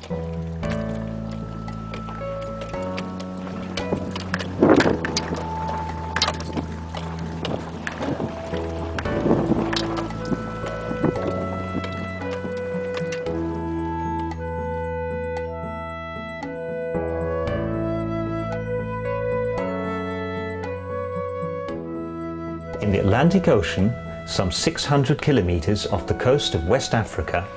In the Atlantic Ocean, some 600 kilometers off the coast of West Africa,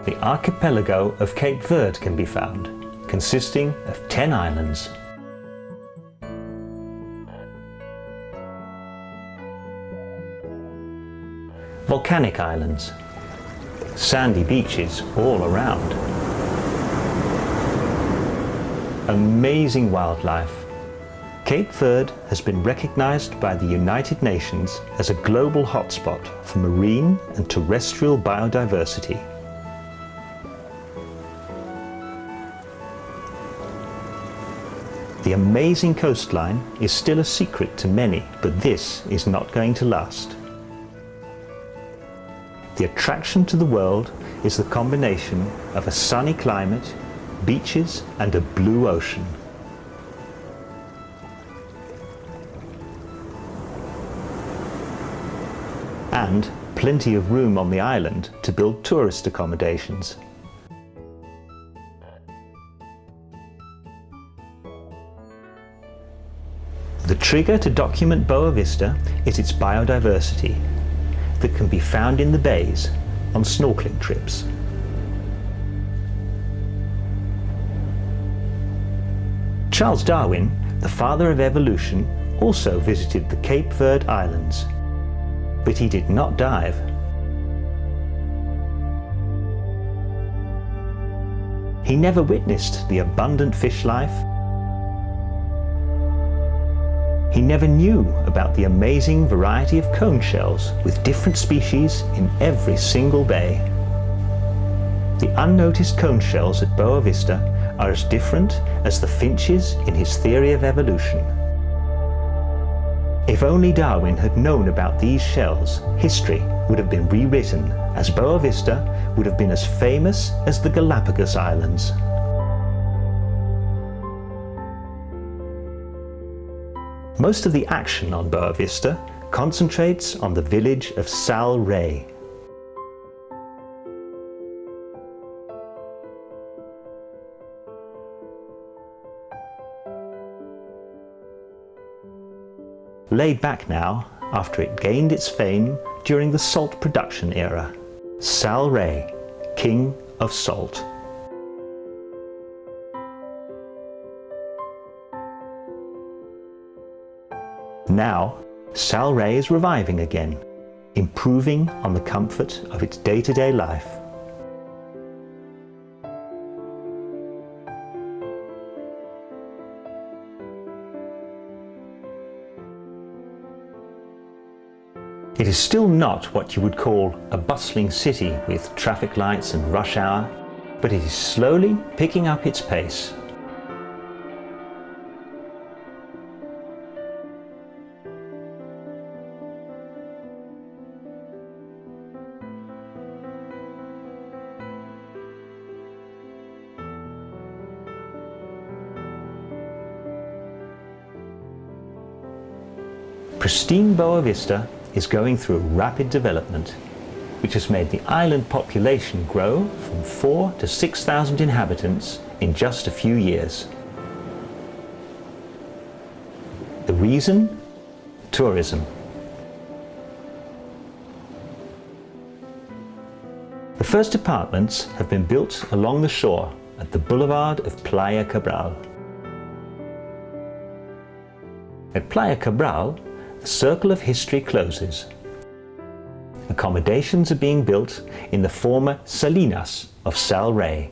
the archipelago of Cape Verde can be found, consisting of 10 islands. Volcanic islands, sandy beaches all around, amazing wildlife. Cape Verde has been recognized by the United Nations as a global hotspot for marine and terrestrial biodiversity. The amazing coastline is still a secret to many, but this is not going to last. The attraction to the world is the combination of a sunny climate, beaches, and a blue ocean. And plenty of room on the island to build tourist accommodations. The trigger to document Boavista is its biodiversity that can be found in the bays on snorkeling trips. Charles Darwin, the father of evolution, also visited the Cape Verde Islands, but he did not dive. He never witnessed the abundant fish life. He never knew about the amazing variety of cone shells with different species in every single bay. The unnoticed cone shells at Boavista are as different as the finches in his theory of evolution. If only Darwin had known about these shells, history would have been rewritten, as Boavista would have been as famous as the Galapagos Islands. Most of the action on Boavista concentrates on the village of Sal Rei. Laid back now after it gained its fame during the salt production era. Sal Rei, King of Salt. Now, Sal Rei is reviving again, improving on the comfort of its day-to-day life. It is still not what you would call a bustling city with traffic lights and rush hour, but it is slowly picking up its pace. Pristine Boavista is going through rapid development, which has made the island population grow from 4,000 to 6,000 inhabitants in just a few years. The reason? Tourism. The first apartments have been built along the shore at the boulevard of Playa Cabral. At Playa Cabral, the circle of history closes. Accommodations are being built in the former Salinas of Sal Rei.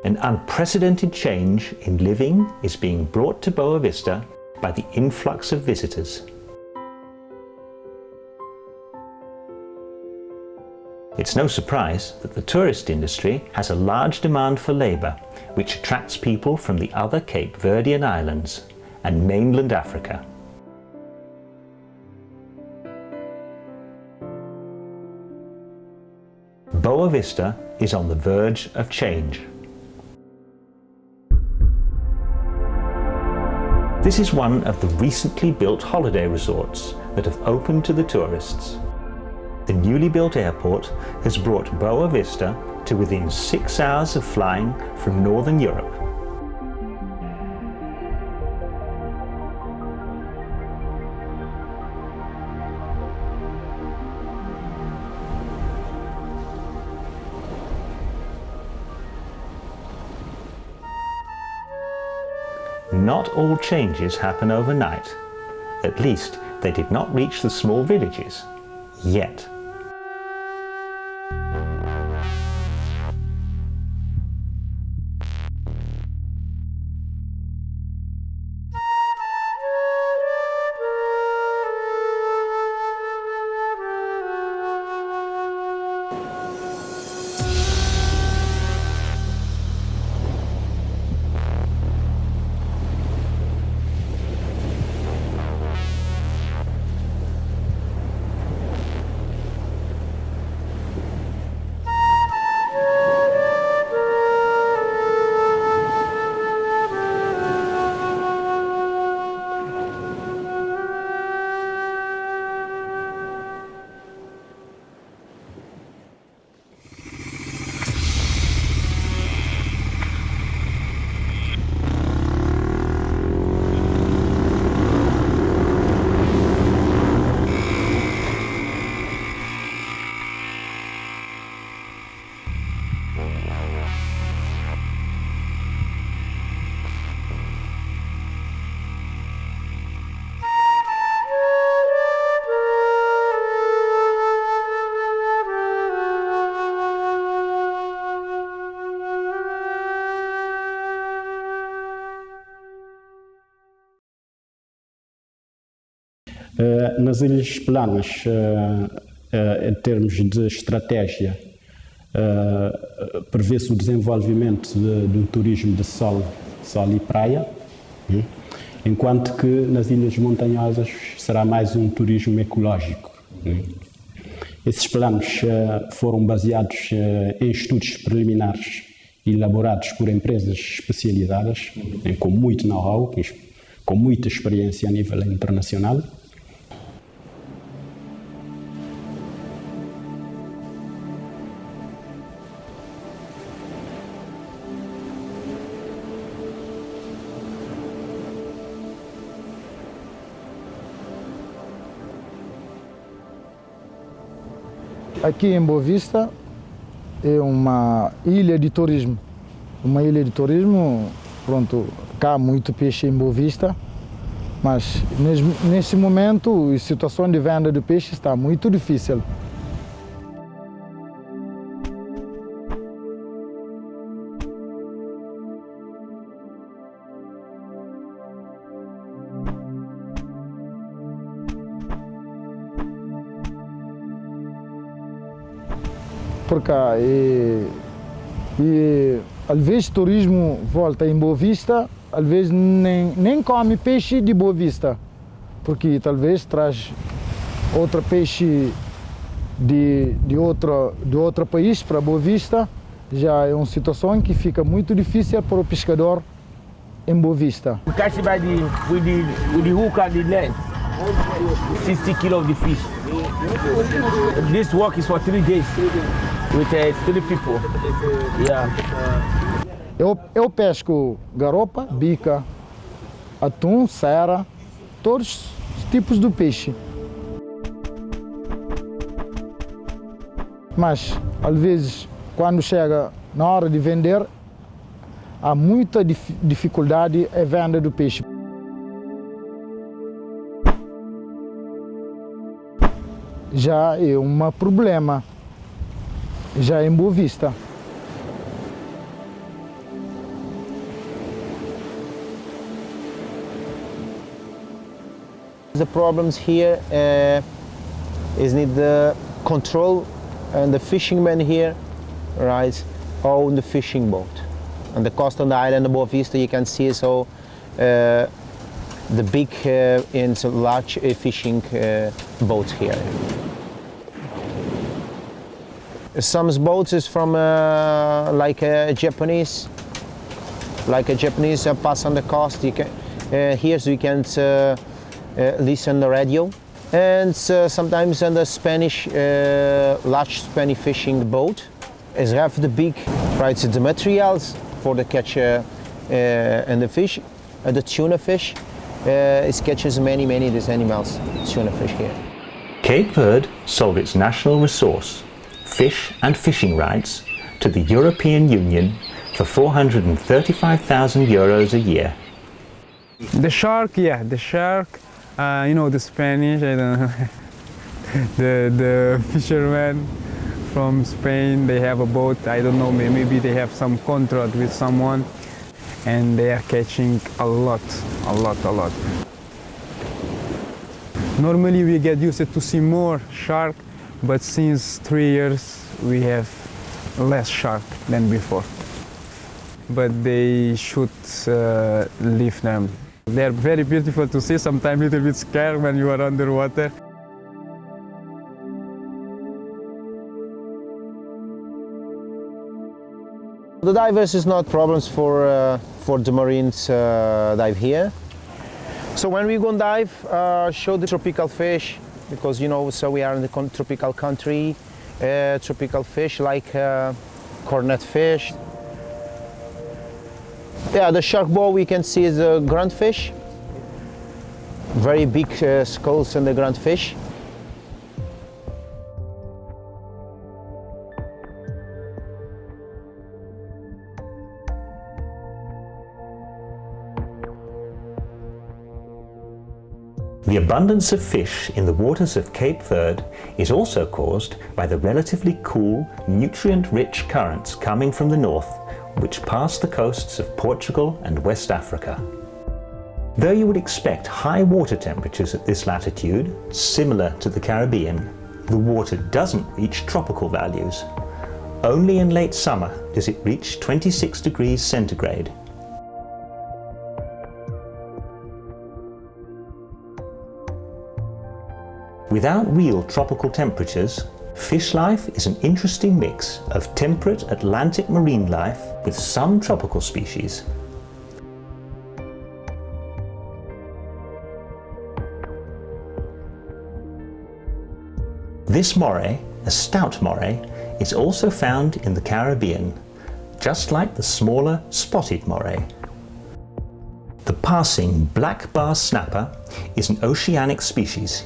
An unprecedented change in living is being brought to Boavista by the influx of visitors. It's no surprise that the tourist industry has a large demand for labour, which attracts people from the other Cape Verdian islands and mainland Africa. Boavista is on the verge of change. This is one of the recently built holiday resorts that have opened to the tourists. The newly built airport has brought Boavista to within 6 hours of flying from Northern Europe. Not all changes happen overnight. At least they did not reach the small villages, yet. Nas Ilhas Planas, em termos de estratégia, prevê-se o desenvolvimento de um turismo de sol e praia, enquanto que nas Ilhas Montanhosas será mais um turismo ecológico. Esses planos foram baseados em estudos preliminares elaborados por empresas especializadas, com muito know-how, com muita experiência a nível internacional. Aqui em Boavista é uma ilha de turismo. Pronto, cá há muito peixe em Boavista, mas nesse momento a situação de venda de peixe está muito difícil. Por cá, às vezes turismo volta em Boavista, às vezes nem come peixe de Boavista, porque talvez traz outro peixe de outro país para Boavista. Já é uma situação que fica muito difícil para o pescador em Boavista. We catch it with the hook and the net, 60 kilos of the fish. This work is for 3 days with 3 people. Yeah. Eu pesco garopa, bica, atum, cera, todos os tipos de peixe. Mas, às vezes, quando chega na hora de vender, há muita dificuldade a venda do peixe. Já é um problema, já em Boavista. The problems here is need the control, and the fishermen here, right, own the fishing boat. And the coast on the island of Boavista, you can see so the big and large fishing boats here. Some boats is from like a Japanese pass on the coast. Here we can listen the radio. And sometimes on the Spanish, large Spanish fishing boat, is have the big, right, the materials for the catch and the fish, the tuna fish. It catches many these animals, tuna fish here. Cape Verde sold its national resource, fish and fishing rights, to the European Union for €435,000 a year. The shark, yeah, the shark. You know, the Spanish, I don't know. the fishermen from Spain, they have a boat. I don't know, maybe they have some contract with someone, and they are catching a lot. Normally we get used to see more shark, but since 3 years we have less shark than before. But they should leave them. They're very beautiful to see, sometimes a little bit scared when you are underwater. The divers is not problems for the Marines dive here. So when we go and dive, show the tropical fish, because you know, so we are in the tropical country, tropical fish like cornet fish. Yeah, the shark bow we can see is a ground fish. Very big skulls in the ground fish. The abundance of fish in the waters of Cape Verde is also caused by the relatively cool, nutrient-rich currents coming from the north, which pass the coasts of Portugal and West Africa. Though you would expect high water temperatures at this latitude, similar to the Caribbean, the water doesn't reach tropical values. Only in late summer does it reach 26 degrees centigrade. Without real tropical temperatures, fish life is an interesting mix of temperate Atlantic marine life with some tropical species. This moray, a stout moray, is also found in the Caribbean, just like the smaller spotted moray. The passing black bar snapper is an oceanic species.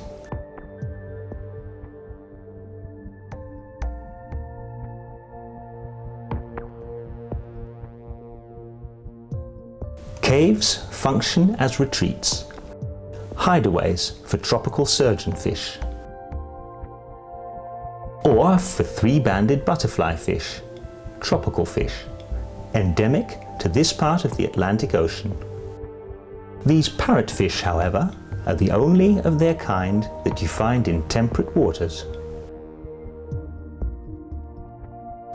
Caves function as retreats, hideaways for tropical surgeonfish, or for three-banded butterfly fish, tropical fish, endemic to this part of the Atlantic Ocean. These parrotfish, however, are the only of their kind that you find in temperate waters.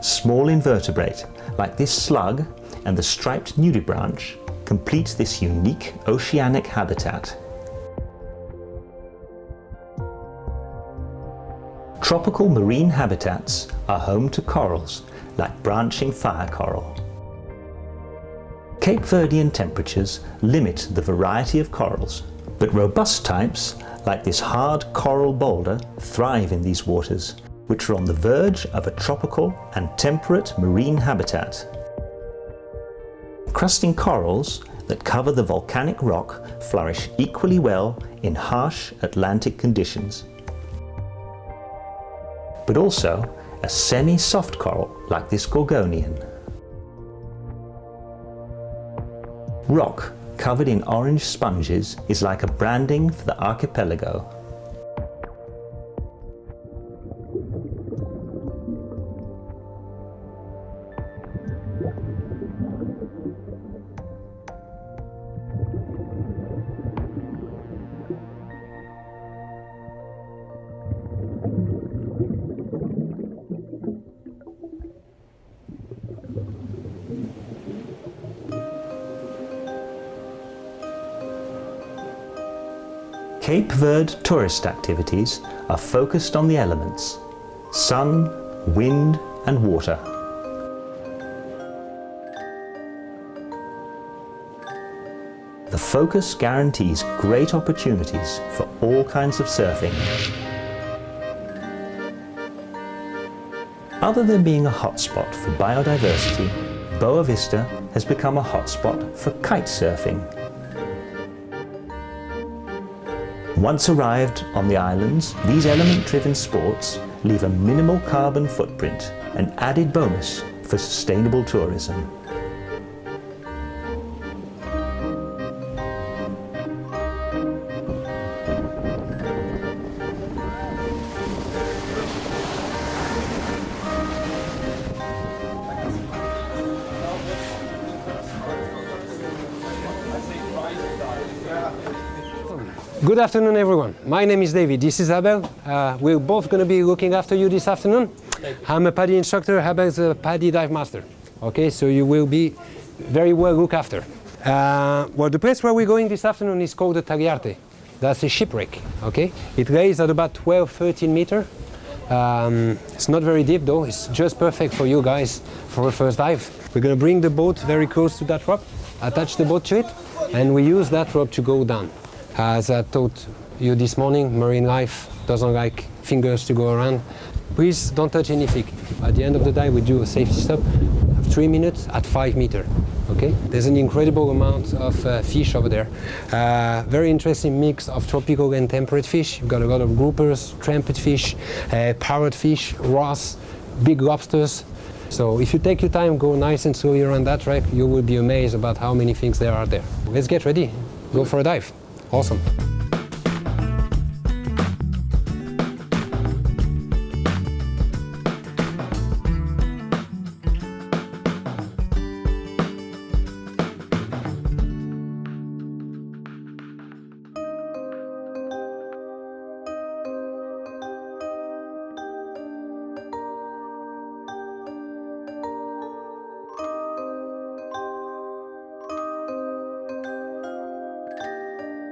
Small invertebrate, like this slug and the striped nudibranch, complete this unique oceanic habitat. Tropical marine habitats are home to corals, like branching fire coral. Cape Verdian temperatures limit the variety of corals, but robust types, like this hard coral boulder, thrive in these waters, which are on the verge of a tropical and temperate marine habitat. Crusting corals that cover the volcanic rock flourish equally well in harsh Atlantic conditions. But also a semi-soft coral like this gorgonian. Rock covered in orange sponges is like a branding for the archipelago. Cape Verde tourist activities are focused on the elements: sun, wind, and water. The The focus guarantees great opportunities for all kinds of surfing. Other than being a hotspot for biodiversity, Boavista has become a hotspot for kite surfing. Once arrived on the islands, these element-driven sports leave a minimal carbon footprint, an added bonus for sustainable tourism. Good afternoon, everyone. My name is David. This is Abel. We're both going to be looking after you this afternoon. I'm a PADI instructor. Abel's a PADI dive master. Okay, so you will be very well looked after. Well, the place where we're going this afternoon is called the Tagliarte. That's a shipwreck. Okay, it lays at about 12-13 meters. It's not very deep though. It's just perfect for you guys for a first dive. We're going to bring the boat very close to that rope, attach the boat to it, and we use that rope to go down. As I taught you this morning, marine life doesn't like fingers to go around. Please don't touch anything. At the end of the dive, we do a safety stop of 3 minutes at 5 meters. Okay? There's an incredible amount of fish over there. Very interesting mix of tropical and temperate fish. You've got a lot of groupers, trumpet fish, parrotfish, wrasse, big lobsters. So if you take your time, go nice and slowly around that track, you will be amazed about how many things there are there. Let's get ready. Go for a dive. Awesome.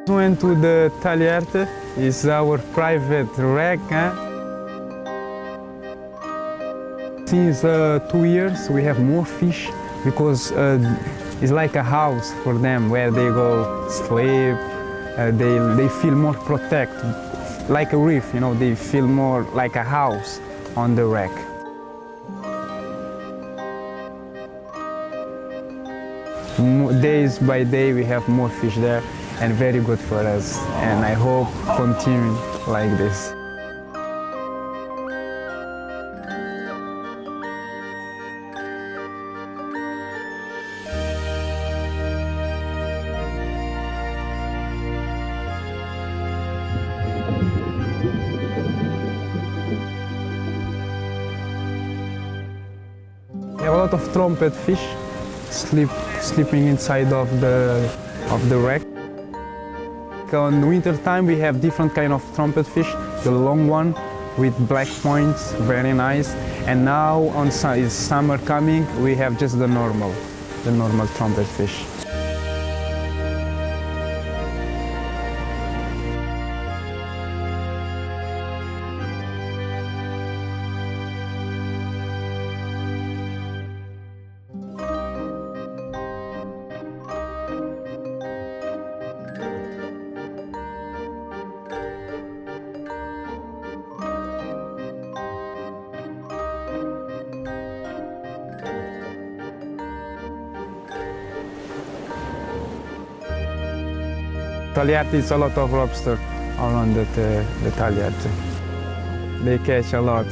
Went to the Tagliarte. It's our private wreck. Since 2 years we have more fish because it's like a house for them where they go sleep. They feel more protected, like a reef, you know, they feel more like a house on the wreck. Days by day we have more fish there and very good for us, and I hope continue like this. We have a lot of trumpet fish sleeping inside of the wreck. On winter time we have different kind of trumpet fish, the long one with black points, very nice. And now on is summer coming, we have just the normal trumpet fish. Tagliarte is a lot of lobster around the Tagliarte. They catch a lot.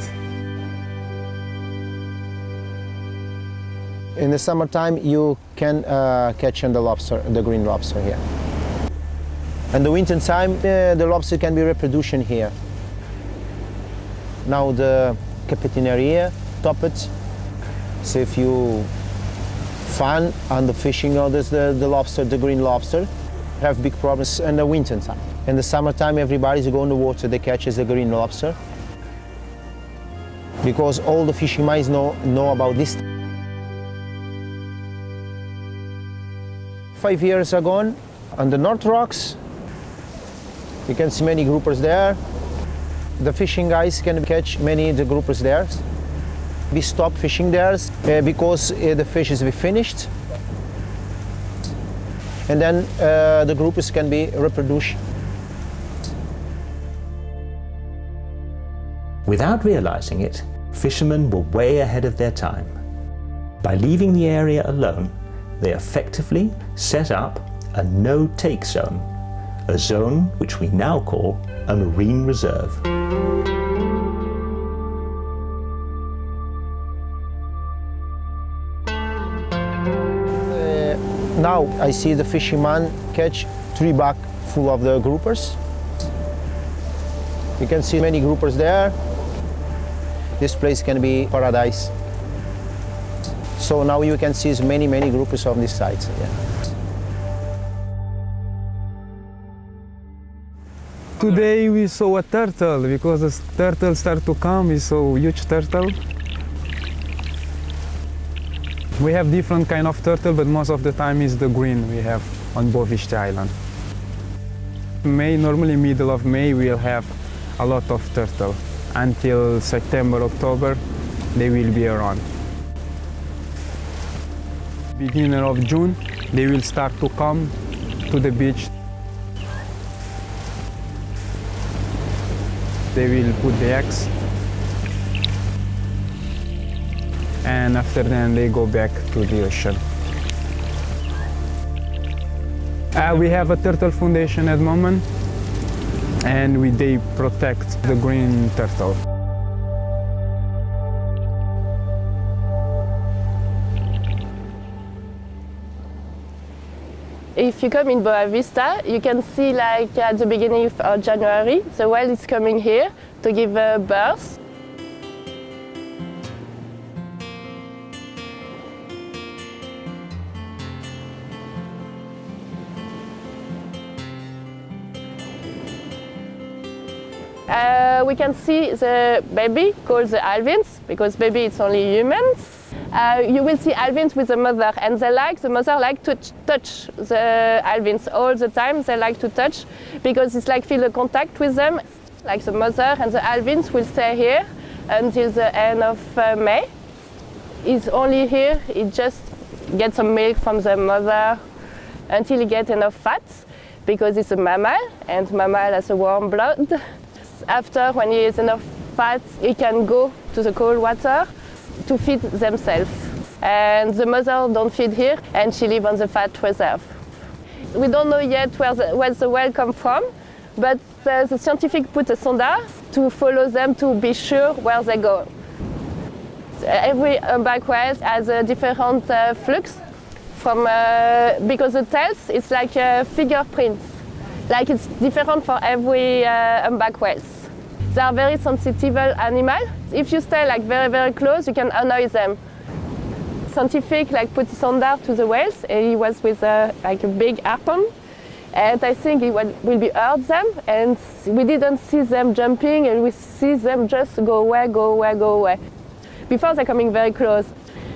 In the summertime, you can catch the green lobster here. In the winter time, the lobster can be reproduced here. Now the capitaneria, top it. So if you find on the fishing, there's the lobster, the green lobster, have big problems in the winter time. In the summertime, everybody's going in the water, they catch the green lobster. Because all the fishing minds know about this. 5 years ago, on the North Rocks, you can see many groupers there. The fishing guys can catch many of the groupers there. We stopped fishing there because the fish is finished. and then the groups can be reproduced. Without realizing it, fishermen were way ahead of their time. By leaving the area alone, they effectively set up a no-take zone, a zone which we now call a marine reserve. Now I see the fisherman catch 3 bags full of the groupers. You can see many groupers there. This place can be paradise. So now you can see many groupers on this side. Yeah. Today we saw a turtle because the turtle started to come. We saw a huge turtle. We have different kind of turtle, but most of the time is the green we have on Boavista Island. May, normally middle of May, we'll have a lot of turtle. Until September, October, they will be around. Beginning of June, they will start to come to the beach. They will put the eggs, and after then they go back to the ocean. We have a turtle foundation at the moment, and they protect the green turtle. If you come in Boavista, you can see like at the beginning of January, the whale is coming here to give birth. We can see the baby called the alvins, because baby it's only humans. You will see alvins with the mother, and the mother like to touch the alvins all the time. They like to touch because it's like feel a contact with them. Like the mother and the alvins will stay here until the end of May. He's only here, he just gets some milk from the mother until he gets enough fat, because it's a mammal and mammal has a warm blood. After, when he has enough fat, he can go to the cold water to feed themselves. And the mother don't feed here, and she lives on the fat reserve. We don't know yet where the whale come from, but the scientific put a sonar to follow them to be sure where they go. Every humpback whale has a different flux because the tails is like fingerprints. Like it's different for every humpback whales. They are very sensitive animals. If you stay like very close, you can annoy them. Scientific like put sonar to the whales, and he was with like a big harpoon, and I think it will be hurt them, and we didn't see them jumping, and we see them just go away. Before they're coming very close.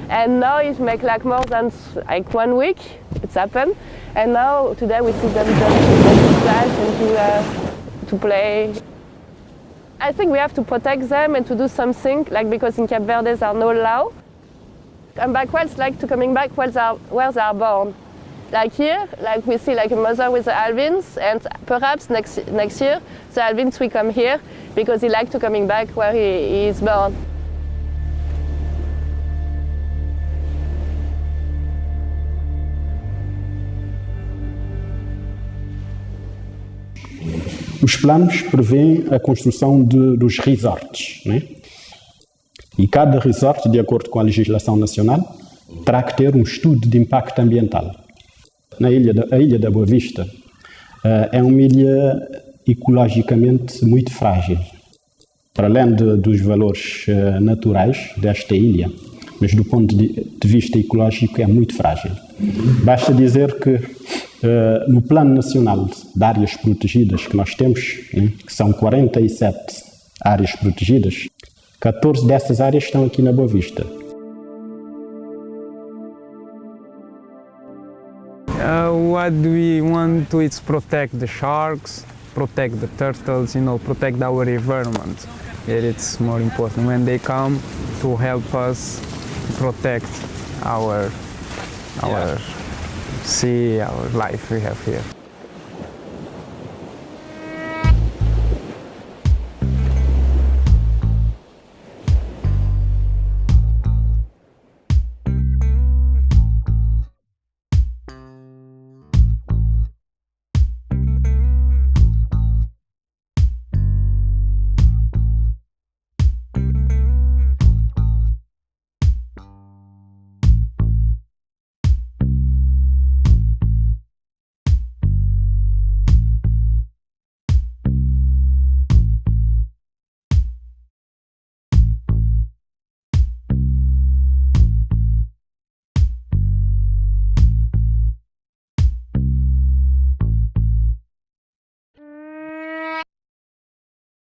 And now it makes like more than like 1 week it's happened, and now today we see them just splash and to play. I think we have to protect them and to do something, like because in Cape Verde there are no law. Humpback whales like to coming back where they are born. Like here, like we see like a mother with the alvins, and perhaps next year the alvins will come here because he like to coming back where he is born. Os planos prevêem a construção dos resorts, né? E cada resort, de acordo com a legislação nacional, terá que ter um estudo de impacto ambiental. A ilha da Boavista é uma ilha ecologicamente muito frágil. Para além dos valores naturais desta ilha, mas do ponto de vista ecológico é muito frágil. Basta dizer que no Plano Nacional de Áreas Protegidas que nós temos, que são 47 áreas protegidas, 14 dessas áreas estão aqui na Boavista. What we want to is protect the sharks, protect the turtles, protect our environment. It's more important when they come to help us protect our see our life we have here.